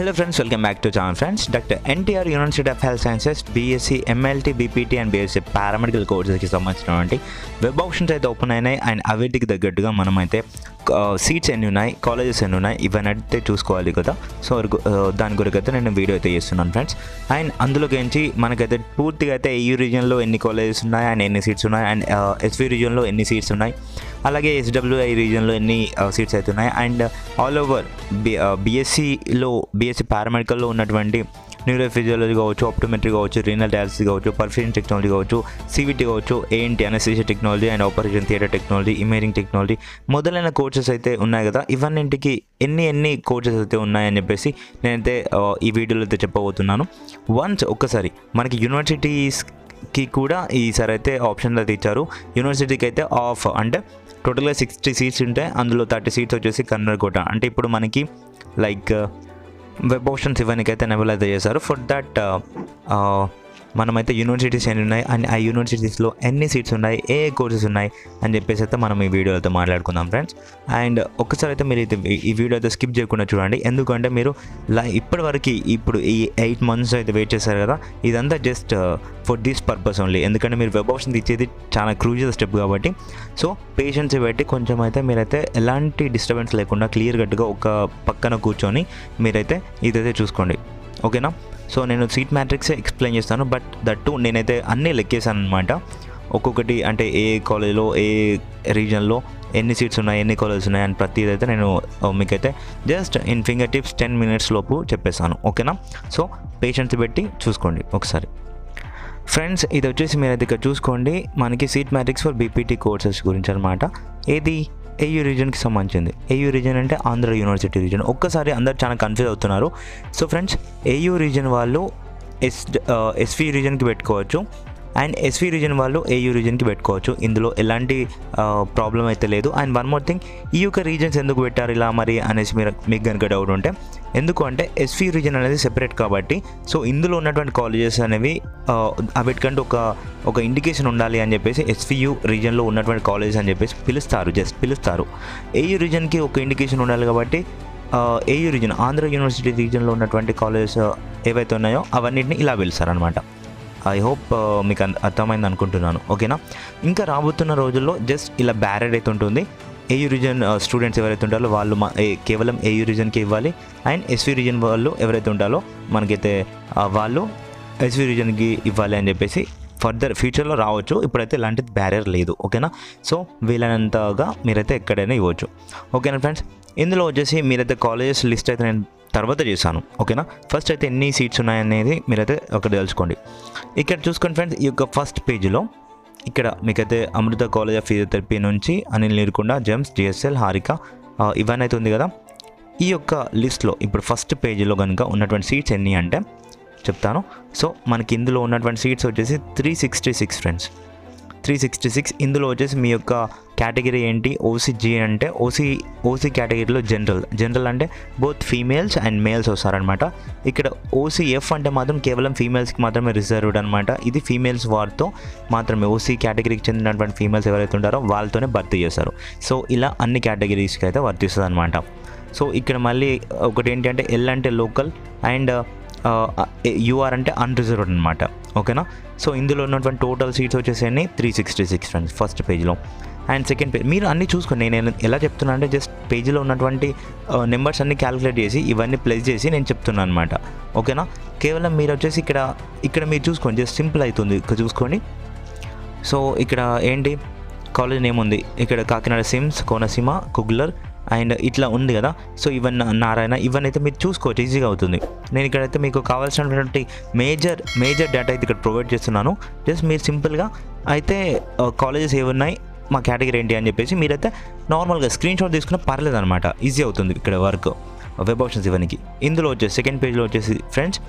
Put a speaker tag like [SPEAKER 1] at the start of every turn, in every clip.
[SPEAKER 1] Hello friends, welcome back to channel friends. Dr. NTR University of Health Sciences BSc MLT BPT and BSc paramedical కోర్సెస్కి సంబంధించినటువంటి web options అయితే open అయినాయి and అవిటికి తగ్గట్టుగా మనమైతే seats ఎన్ని ఉన్నాయి, కాలేజెస్ ఎన్ని ఉన్నాయి ఇవన్నీ అయితే చూసుకోవాలి కదా. సో దాని గురించి అయితే నేను వీడియో అయితే చేస్తున్నాను ఫ్రెండ్స్. అండ్ అందులోకి మనకైతే పూర్తిగా అయితే EU రీజియన్లో ఎన్ని కాలేజెస్ ఉన్నాయి అండ్ ఎన్ని సీట్స్ ఉన్నాయి అండ్ SV రీజియన్లో ఎన్ని సీట్స్ ఉన్నాయి, అలాగే SWI రీజియన్లో ఎన్ని సీట్స్ అయితే ఉన్నాయి అండ్ ఆల్ ఓవర్ BSc పారామెడికల్లో ఉన్నటువంటి న్యూరోఫిజియాలజీ కావచ్చు, ఆప్టోమెట్రీ కావచ్చు, రీనల్ డయాలసిస్ కావచ్చు, పర్ఫ్యూషన్ టెక్నాలజీ కావచ్చు, CVT కావచ్చు, ANT anaesthesia technology and operation theatre technology, imaging technology మొదలైన కోర్సెస్ అయితే ఉన్నాయి కదా. ఇవన్నింటికి ఎన్ని కోర్సెస్ అయితే ఉన్నాయని చెప్పేసి నేనైతే ఈ వీడియోలో అయితే చెప్పబోతున్నాను. వన్స్ ఒక్కసారి మనకి యూనివర్సిటీస్కి కూడా ఈసారి అయితే ఆప్షన్లు అయితే ఇచ్చారు. యూనివర్సిటీకి అయితే ఆఫ్ అంటే టోటల్గా 60 సీట్స్ ఉంటాయి, అందులో 30 సీట్స్ వచ్చేసి కన్నర్కోట. అంటే ఇప్పుడు మనకి లైక్ వెబ్ ఆప్షన్స్ ఇవన్నీకైతే ఎనేబుల్ అయితే చేశారు. ఫర్ దట్ మనమైతే యూనివర్సిటీస్ ఎన్ని ఉన్నాయి అండ్ ఆ యూనివర్సిటీస్లో ఎన్ని సీట్స్ ఉన్నాయి, ఏ కోర్సెస్ ఉన్నాయి అని చెప్పేసి అయితే మనం ఈ వీడియో అయితే మాట్లాడుకుందాం ఫ్రెండ్స్. అండ్ ఒక్కసారి అయితే మీరు ఈ వీడియో అయితే స్కిప్ చేయకుండా చూడండి, ఎందుకంటే మీరు ఇప్పటివరకు ఇప్పుడు ఈ 8 months అయితే వెయిట్ చేశారు కదా, ఇదంతా just for this purpose only. ఎందుకంటే మీరు వెబ్ ఆప్షన్స్ ఇచ్చేది చాలా క్రూషియల్ స్టెప్ కాబట్టి. సో పేషెన్స్ పెట్టి కొంచెం అయితే మీరైతే ఎలాంటి డిస్టర్బెన్స్ లేకుండా క్లియర్ కట్గా ఒక పక్కన కూర్చొని మీరైతే ఇదైతే చూసుకోండి, ఓకేనా. సో నేను సీట్ మ్యాట్రిక్సే ఎక్స్ప్లెయిన్ చేస్తాను, బట్ దట్టు నేనైతే అన్నీ లెక్కేసాను అనమాట. ఒక్కొక్కటి అంటే ఏ కాలేజ్లో ఏ రీజన్లో ఎన్ని సీట్స్ ఉన్నాయి, ఎన్ని కాలేజెస్ ఉన్నాయి అని ప్రతిదైతే నేను మీకైతే just in finger tips 10 minutes లోపు చెప్పేస్తాను, ఓకేనా. సో పేషెన్స్ పెట్టి చూసుకోండి ఒకసారి ఫ్రెండ్స్. ఇది వచ్చేసి మీరైతే ఇక్కడ చూసుకోండి, మనకి seat matrix for BPT courses గురించి అనమాట. ఏది AU రీజన్కి సంబంధించింది. AU రీజన్ అంటే ఆంధ్ర యూనివర్సిటీ రీజన్. ఒక్కసారి అందరు చాలా కన్ఫ్యూజ్ అవుతున్నారు. సో ఫ్రెండ్స్, AU రీజన్ వాళ్ళు SV రీజన్కి పెట్టుకోవచ్చు అండ్ SV రీజన్ వాళ్ళు AU రీజన్కి పెట్టుకోవచ్చు. ఇందులో ఎలాంటి ప్రాబ్లం అయితే లేదు. అండ్ వన్ మోర్ థింగ్, ఈ యొక్క రీజన్స్ ఎందుకు పెట్టారు ఇలా మరి అనేసి మీకు కనుక డౌట్ ఉంటే, ఎందుకు అంటే SV రీజన్ అనేది సెపరేట్ కాబట్టి. సో ఇందులో ఉన్నటువంటి కాలేజెస్ అనేవి వీటికంటే ఒక ఇండికేషన్ ఉండాలి అని చెప్పేసి SVU రీజన్లో ఉన్నటువంటి కాలేజెస్ అని చెప్పేసి పిలుస్తారు. AU రీజన్కి ఒక ఇండికేషన్ ఉండాలి కాబట్టి AU రీజన్ ఆంధ్ర యూనివర్సిటీ రీజన్లో ఉన్నటువంటి కాలేజెస్ ఏవైతే ఉన్నాయో అవన్నిటిని ఇలా పిలుస్తారు అనమాట. ఐ హోప్ మీకు అర్థమైంది అనుకుంటున్నాను, ఓకేనా. ఇంకా రాబోతున్న రోజుల్లో జస్ట్ ఇలా బ్యారెడ్ అయితే ఉంటుంది. AU రీజన్ స్టూడెంట్స్ ఎవరైతే ఉంటారో వాళ్ళు కేవలం AU రీజన్కి ఇవ్వాలి అండ్ SV రీజన్ వాళ్ళు ఎవరైతే ఉంటారో మనకైతే వాళ్ళు SV రీజన్కి ఇవ్వాలి అని చెప్పేసి ఫర్దర్ ఫ్యూచర్లో రావచ్చు. ఇప్పుడైతే ఇలాంటి బ్యారియర్ లేదు, ఓకేనా. సో వీలైనంతగా మీరైతే ఎక్కడైనా ఇవ్వచ్చు, ఓకేనా ఫ్రెండ్స్. ఇందులో వచ్చేసి మీరైతే కాలేజెస్ లిస్ట్ అయితే నేను తర్వాత చేశాను, ఓకేనా. ఫస్ట్ అయితే ఎన్ని సీట్స్ ఉన్నాయనేది మీరైతే ఒకటి తెలుసుకోండి. ఇక్కడ చూసుకోండి ఫ్రెండ్స్, ఈ యొక్క ఫస్ట్ పేజీలో ఇక్కడ మీకైతే అమృత కాలేజ్ ఆఫ్ ఫిజియోథెరపీ నుంచి అనిల్ నీరుకొండ, జెమ్స్, GSL, హారిక ఇవన్నీ అయితే ఉంది కదా. ఈ యొక్క లిస్ట్లో ఇప్పుడు ఫస్ట్ పేజీలో కనుక ఉన్నటువంటి సీట్స్ ఎన్ని అంటే చెప్తాను. సో మనకి ఇందులో ఉన్నటువంటి సీట్స్ వచ్చేసి 366 ఫ్రెండ్స్, 366. ఇందులో వచ్చేసి మీ యొక్క కేటగిరీ ఏంటి, OCG అంటే ఓసీ కేటగిరీలో జనరల్ అంటే బోత్ ఫీమేల్స్ అండ్ మేల్స్ వస్తారనమాట. ఇక్కడ OCF అంటే మాత్రం కేవలం ఫీమేల్స్కి మాత్రమే రిజర్వ్డ్ అనమాట. ఇది ఫీమేల్స్ వారితో మాత్రమే, OC కేటగిరీకి చెందినటువంటి ఫీమేల్స్ ఎవరైతే ఉంటారో వాళ్ళతోనే భర్తీ చేస్తారు. సో ఇలా అన్ని కేటగిరీస్కి అయితే వర్తిస్తుంది అనమాట. సో ఇక్కడ మళ్ళీ ఒకటి ఏంటి అంటే L అంటే లోకల్ అండ్ UR అంటే అన్రిజర్వ్డ్ అనమాట, ఓకేనా. సో ఇందులో ఉన్నటువంటి టోటల్ సీట్స్ వచ్చేసి 366 ఫ్రెండ్స్ ఫస్ట్ పేజ్లో. అండ్ సెకండ్ పేజ్ మీరు అన్నీ చూసుకోండి, నేను ఎలా చెప్తున్నా అంటే జస్ట్ పేజీలో ఉన్నటువంటి నెంబర్స్ అన్నీ క్యాలిక్యులేట్ చేసి ఇవన్నీ ప్లస్ చేసి నేను చెప్తున్నాను అనమాట, ఓకేనా. కేవలం మీరు వచ్చేసి ఇక్కడ మీరు చూసుకోండి, జస్ట్ సింపుల్ అవుతుంది ఇక్కడ చూసుకోండి. సో ఇక్కడ ఏంటి కాలేజ్ నేమ్ ఉంది, ఇక్కడ కాకినాడ సిమ్స్, కోనసీమ, కుగ్లర్ అండ్ ఇట్లా ఉంది కదా. సో ఇవన్నీ నారాయణ, ఇవన్నీ అయితే మీరు చూసుకోవచ్చు, ఈజీగా అవుతుంది. నేను ఇక్కడైతే మీకు కావాల్సినటువంటి మేజర్ డేటా అయితే ఇక్కడ ప్రొవైడ్ చేస్తున్నాను. జస్ట్ మీరు సింపుల్గా అయితే కాలేజెస్ ఏమున్నాయి, మా కేటగిరీ ఏంటి అని చెప్పేసి మీరైతే నార్మల్గా స్క్రీన్ షాట్ తీసుకున్న పర్లేదు అనమాట, ఈజీ అవుతుంది ఇక్కడ వర్క్ వెబ్ ఆప్షన్స్ ఇవన్నీ. ఇందులో వచ్చేసి సెకండ్ పేజ్లో వచ్చేసి ఫ్రెండ్స్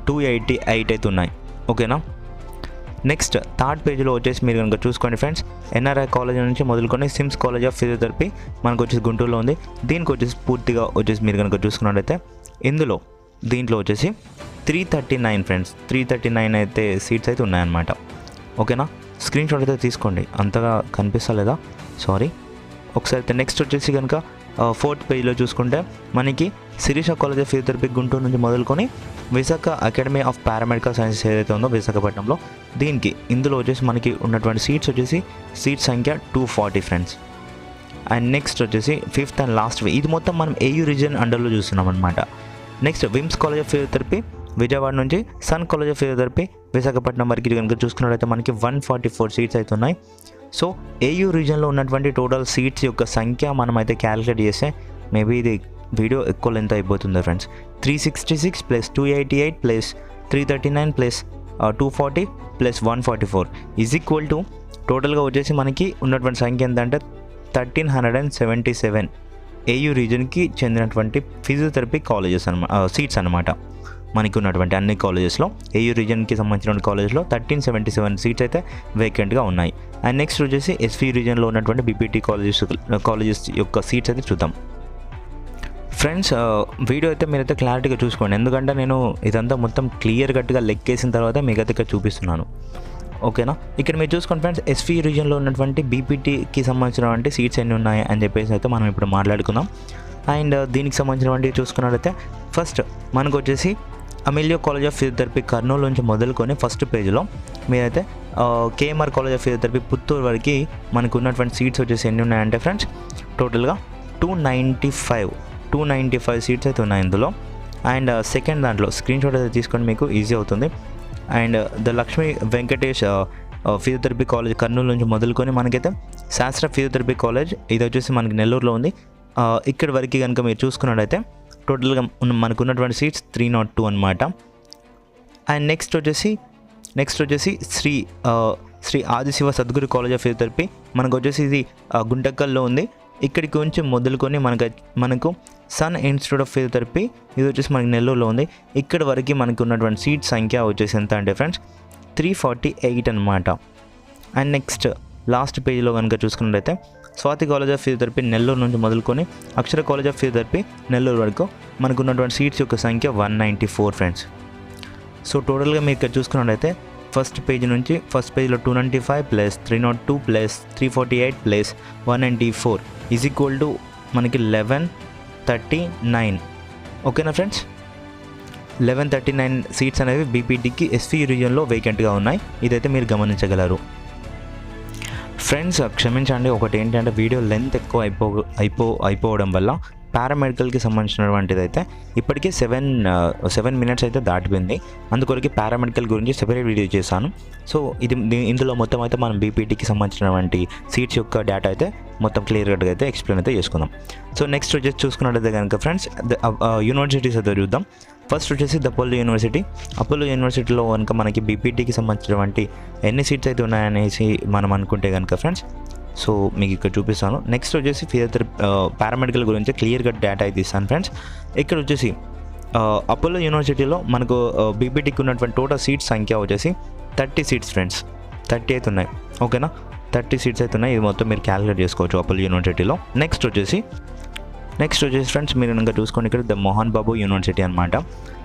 [SPEAKER 1] 288 అయితే ఉన్నాయి, ఓకేనా. నెక్స్ట్ థర్డ్ పేజ్లో వచ్చేసి మీరు కనుక చూసుకోండి ఫ్రెండ్స్, NRI కాలేజ్ నుంచి మొదలుకొని సిమ్స్ కాలేజ్ ఆఫ్ ఫిజియోథెరపీ మనకు వచ్చేసి గుంటూరులో ఉంది. దీనికి వచ్చేసి పూర్తిగా వచ్చేసి మీరు కనుక చూసుకున్నట్టయితే దీంట్లో వచ్చేసి 339 ఫ్రెండ్స్, 339 అయితే సీట్స్ అయితే ఉన్నాయన్నమాట, ఓకేనా. స్క్రీన్ షాట్ అయితే తీసుకోండి, అంతగా కనిపిస్తలేదా, సారీ. ఒకసారి అయితే నెక్స్ట్ వచ్చేసి కనుక ఫోర్త్ పేజ్లో చూసుకుంటే మనకి Sirisha college of physiotherapy Guntur నుంచి మొదలుకొని Visakha academy of paramedical sciences ఏదైతే ఉందో విశాఖపట్నంలో, దీనికి ఇందులో వచ్చేసి మనకి ఉన్నటువంటి సీట్స్ వచ్చేసి సీట్ సంఖ్య 240 ఫ్రెండ్స్. అండ్ నెక్స్ట్ వచ్చేసి ఫిఫ్త్ అండ్ లాస్ట్ ఇది మొత్తం మనం ఏయూ రీజియన్ అండర్లో చూస్తున్నాం అనమాట. Next VIMS college of physiotherapy Vijayawada నుంచి Sun college of physiotherapy Visakhapatnam వరకు కనుక చూసుకున్నట్లయితే మనకి 144 సీట్స్ అయితే ఉన్నాయి. సో ఏయూ రీజియన్లో ఉన్నటువంటి టోటల్ సీట్స్ యొక్క సంఖ్య మనం అయితే క్యాలిక్యులేట్ చేస్తే మేబీ ఇది వీడియో ఎక్కువ లెంత్ అయిపోతుంది friends. 366 plus 288 plus 339 plus 240 plus 144 is equal to టోటల్గా వచ్చేసి మనకి ఉన్నటువంటి సంఖ్య ఏంటంటే 1377 ఏయూ రీజన్కి చెందినటువంటి ఫిజియోథెరపీ కాలేజెస్ సీట్స్ అనమాట. మనకి ఉన్నటువంటి అన్ని కాలేజెస్లో ఏయూ రీజన్కి సంబంధించిన కాలేజెస్లో 1377 సీట్స్ అయితే వేకెంట్గా ఉన్నాయి. అండ్ నెక్స్ట్ వచ్చేసి ఎస్వి రీజన్లో ఉన్నటువంటి బీపీటీ కాలేజెస్ యొక్క సీట్స్ అయితే చూద్దాం. ఫ్రెండ్స్ వీడియో అయితే మీరైతే క్లారిటీగా చూసుకోండి, ఎందుకంటే నేను ఇదంతా మొత్తం క్లియర్ కట్గా లెక్కేసిన తర్వాత మీకైతే ఇక్కడ చూపిస్తున్నాను. ఓకేనా, ఇక్కడ మీరు చూసుకోండి ఫ్రెండ్స్, ఎస్వి రీజన్లో ఉన్నటువంటి బీపీటీకి సంబంధించినటువంటి సీట్స్ ఎన్ని ఉన్నాయి అని చెప్పేసి అయితే మనం ఇప్పుడు మాట్లాడుకుందాం. అండ్ దీనికి సంబంధించినటువంటి చూసుకున్నట్లయితే ఫస్ట్ మనకు వచ్చేసి అమెలియో కాలేజ్ ఆఫ్ ఫిజియోథెరపీ కర్నూలు నుంచి మొదలుకొని ఫస్ట్ పేజ్లో మీరైతే KMR college of physiotherapy Puttur వరకు మనకు ఉన్నటువంటి సీట్స్ వచ్చేసి ఎన్ని ఉన్నాయంటే ఫ్రెండ్స్ టోటల్గా 295 సీట్స్ అయితే ఉన్నాయి ఇందులో. అండ్ సెకండ్ దాంట్లో స్క్రీన్ షాట్ అయితే తీసుకొని మీకు ఈజీ అవుతుంది. And the Lakshmi Venkatesh physiotherapy college Kurnool నుంచి మొదలుకొని మనకైతే శాస్త్ర ఫిజియోథెరపీ కాలేజ్ ఇది వచ్చేసి మనకి నెల్లూరులో ఉంది. ఇక్కడి వరకు కనుక మీరు చూసుకున్నట్టయితే టోటల్గా మనకు ఉన్నటువంటి సీట్స్ 302 అనమాట. అండ్ నెక్స్ట్ వచ్చేసి Sri Adishiva Sadguru college of physiotherapy మనకు వచ్చేసి ఇది గుంటకల్లో ఉంది. ఇక్కడికి కొంచెం మొదలుకొని మనకు సన్ ఇన్స్టిట్యూట్ ఆఫ్ ఫిజియోథెరపీ ఇది వచ్చేసి మనకి నెల్లూరులో ఉంది. ఇక్కడ వరకు మనకు ఉన్నటువంటి సీట్ సంఖ్య వచ్చేసి ఎంత అంటే ఫ్రెండ్స్ 348 అనమాట. అండ్ నెక్స్ట్ లాస్ట్ పేజ్లో కనుక చూసుకున్నట్లయితే Swathi college of physiotherapy Nellore నుంచి మొదలుకొని అక్షర కాలేజ్ ఆఫ్ ఫిజియోథెరపీ నెల్లూరు వరకు మనకు ఉన్నటువంటి సీట్స్ యొక్క సంఖ్య 194 ఫ్రెండ్స్. సో టోటల్గా మీరు ఇక్కడ చూసుకున్నట్లయితే ఫస్ట్ పేజ్లో 295 plus 302 plus 348 plus 194 is equal to మనకి 1139. ఓకేనా ఫ్రెండ్స్, 1139 సీట్స్ అనేవి బీపీటీకి ఎస్వి రీజియన్లో వేకెంట్గా ఉన్నాయి. ఇదైతే మీరు గమనించగలరు. ఫ్రెండ్స్ క్షమించండి, ఒకటి ఏంటంటే వీడియో లెంత్ ఎక్కువ అయిపోవడం వల్ల పారామెడికల్కి సంబంధించినటువంటిది అయితే ఇప్పటికే 7 మినిట్స్ అయితే దాటిపోయింది. అందుకొరకు పారామెడికల్ గురించి సెపరేట్ వీడియో చేశాను. సో ఇందులో మొత్తం అయితే మనం బీపీటీకి సంబంధించినటువంటి సీట్స్ యొక్క డేటా అయితే మొత్తం క్లియర్ కట్గా అయితే ఎక్స్ప్లెయిన్ అయితే చేసుకుందాం. సో నెక్స్ట్ వచ్చేసి చూసుకున్నట్లయితే కనుక ఫ్రెండ్స్ యూనివర్సిటీస్ అయితే చూద్దాం. ఫస్ట్ వచ్చేసి అపోలో యూనివర్సిటీలో కనుక మనకి బీపీటీకి సంబంధించినటువంటి ఎన్ని సీట్స్ అయితే ఉన్నాయనేసి మనం అనుకుంటే కనుక ఫ్రెండ్స్ సో మీకు ఇక్కడ చూపిస్తాను. నెక్స్ట్ వచ్చేసి ఫిజియోథెరపీ పారామెడికల్ గురించి క్లియర్ కట్ డేటా అయితే ఇస్తాను ఫ్రెండ్స్. ఇక్కడ వచ్చేసి అపోలో యూనివర్సిటీలో మనకు బీపీటీకి ఉన్నటువంటి టోటల్ సీట్స్ సంఖ్య వచ్చేసి 30 సీట్స్ ఫ్రెండ్స్, 30 అయితే ఉన్నాయి. ఓకేనా, 30 సీట్స్ అయితే ఉన్నాయి. ఇది మొత్తం మీరు క్యాలిక్యులేట్ చేసుకోవచ్చు అపోలో యూనివర్సిటీలో. నెక్స్ట్ వచ్చేసి ఫ్రెండ్స్ మీరు కనుక చూసుకోండి ఇక్కడ ద మోహన్ బాబు యూనివర్సిటీ అనమాట.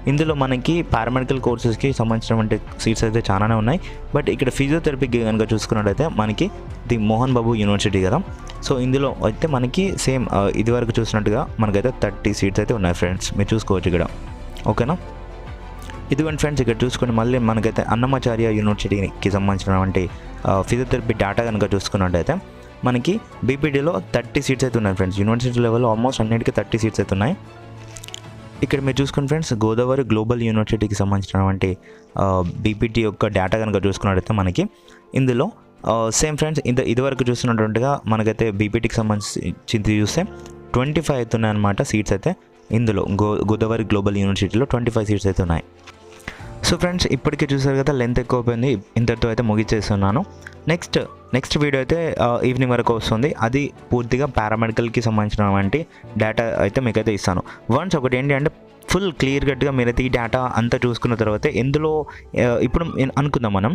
[SPEAKER 1] ఇందులో మనకి పారామెడికల్ కోర్సెస్కి సంబంధించినటువంటి సీట్స్ అయితే చాలానే ఉన్నాయి. బట్ ఇక్కడ ఫిజియోథెరపీకి కనుక చూసుకున్నట్టయితే మనకి ది మోహన్ బాబు యూనివర్సిటీ కదా. సో ఇందులో అయితే మనకి సేమ్ ఇదివరకు చూసినట్టుగా మనకైతే 30 సీట్స్ అయితే ఉన్నాయి ఫ్రెండ్స్, మీరు చూసుకోవచ్చు ఇక్కడ. ఓకేనా, ఇదిగోండి ఫ్రెండ్స్ ఇక్కడ చూసుకొని మళ్ళీ మనకైతే అన్నమాచార్య యూనివర్సిటీకి సంబంధించినటువంటి ఫిజియోథెరపీ డేటా కనుక చూసుకున్నట్టయితే మనకి బీపీటీలో 30 సీట్స్ అయితే ఉన్నాయి ఫ్రెండ్స్. యూనివర్సిటీ లెవెల్లో ఆల్మోస్ట్ అన్నిటికీ 30 సీట్స్ అయితే ఉన్నాయి. ఇక్కడ మీరు చూసుకుని ఫ్రెండ్స్ గోదావరి గ్లోబల్ యూనివర్సిటీకి సంబంధించినటువంటి బీపీటీ యొక్క డేటా కనుక చూసుకున్నట్టయితే మనకి ఇందులో సేమ్ ఫ్రెండ్స్ ఇదివరకు చూస్తున్నట్టుగా మనకైతే బీపీటీకి సంబంధించి చూస్తే 25 అయితే ఉన్నాయన్నమాట సీట్స్ అయితే. ఇందులో గోదావరి గ్లోబల్ యూనివర్సిటీలో 25 సీట్స్ అయితే ఉన్నాయి. సో ఫ్రెండ్స్ ఇప్పటికే చూసారు కదా, లెంత్ ఎక్కువ అయిపోయింది, ఇంతటితో అయితే ముగిచేస్తున్నాను. నెక్స్ట్ వీడియో అయితే ఈవినింగ్ వరకు వస్తుంది. అది పూర్తిగా పారామెడికల్కి సంబంధించినటువంటి డేటా అయితే మీకైతే ఇస్తాను. వన్స్ ఒకటి ఏంటి అంటే ఫుల్ క్లియర్ కట్గా మీరైతే ఈ డేటా అంతా చూసుకున్న తర్వాత ఎందులో ఇప్పుడు అనుకుందాం మనం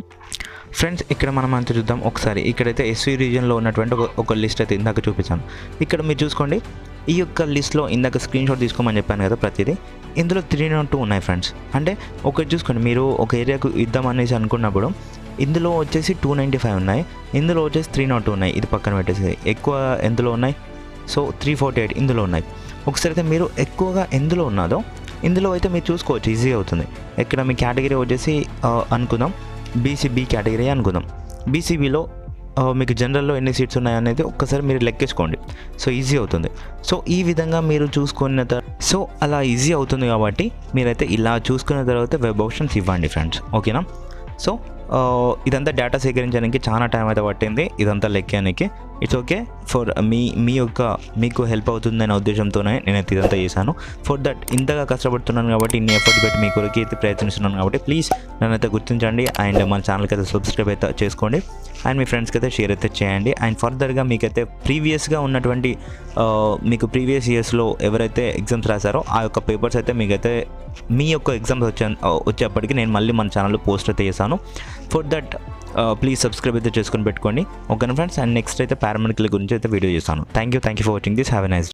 [SPEAKER 1] ఫ్రెండ్స్. ఇక్కడ మనం అంతా చూద్దాం ఒకసారి. ఇక్కడైతే ఎస్వి రీజియన్లో ఉన్నటువంటి ఒక లిస్ట్ అయితే ఇందాక చూపించాను. ఇక్కడ మీరు చూసుకోండి, ఈ యొక్క లిస్ట్లో ఇందాక స్క్రీన్ షాట్ తీసుకోమని చెప్పాను కదా ప్రతిదీ. ఇందులో 302 ఉన్నాయి ఫ్రెండ్స్. అంటే ఒకటి చూసుకోండి, మీరు ఒక ఏరియాకు ఇద్దామనేసి అనుకున్నప్పుడు ఇందులో వచ్చేసి 295 ఉన్నాయి, ఇందులో వచ్చేసి 302 ఉన్నాయి. ఇది పక్కన పెట్టేసి ఎక్కువ ఎందులో ఉన్నాయి, సో 348 ఇందులో ఉన్నాయి. ఒకసారి అయితే మీరు ఎక్కువగా ఎందులో ఉన్నదో ఇందులో అయితే మీరు చూసుకోవచ్చు, ఈజీగా అవుతుంది. ఇక్కడ మీ కేటగిరీ వచ్చేసి అనుకుందాం బీసీబీ కేటగిరీ అనుకుందాం. బీసీబీలో మీకు జనరల్లో ఎన్ని సీట్స్ ఉన్నాయనేది ఒక్కసారి మీరు లెక్కేసుకోండి. సో ఈజీ అవుతుంది. సో ఈ విధంగా మీరు చూసుకున్న సో అలా ఈజీ అవుతుంది కాబట్టి మీరైతే ఇలా చూసుకున్న తర్వాత వెబ్ ఆప్షన్స్ ఇవ్వండి ఫ్రెండ్స్, ఓకేనా. సో ఇదంతా డేటా సేకరించడానికి చాలా టైం అయితే పట్టింది, ఇదంతా లెక్కడానికి. ఇట్స్ ఓకే ఫర్ మీకు హెల్ప్ అవుతుందనే ఉద్దేశంతోనే నేనైతే ఇదంతా చేశాను. ఫర్ దట్ ఇంతగా కష్టపడుతున్నాను కాబట్టి, ఇన్ని ఎఫర్ట్ పెట్టి మీ కొరకు అయితే ప్రయత్నిస్తున్నాను కాబట్టి ప్లీజ్ నన్నైతే గుర్తించండి. అండ్ మన ఛానల్కి అయితే సబ్స్క్రైబ్ అయితే చేసుకోండి. అండ్ మీ ఫ్రెండ్స్కి అయితే షేర్ అయితే చేయండి. అండ్ ఫర్దర్గా మీకైతే ప్రీవియస్గా ఉన్నటువంటి మీకు ప్రీవియస్ ఇయర్స్లో ఎవరైతే ఎగ్జామ్స్ రాశారో ఆ యొక్క పేపర్స్ అయితే మీకైతే మీ యొక్క ఎగ్జామ్స్ వచ్చేప్పటికి నేను మళ్ళీ మన ఛానల్లో పోస్ట్ అయితే చేశాను. ఫర్ దట్ ప్లీజ్ సబ్స్క్రైబ్ అయితే చేసుకొని పెట్టుకోండి, ఓకేనా ఫ్రెండ్స్. అండ్ నెక్స్ట్ అయితే పారామెడికల్ గురించి అయితే వీడియో చేస్తాను. Thank you for watching this. Have a nice day.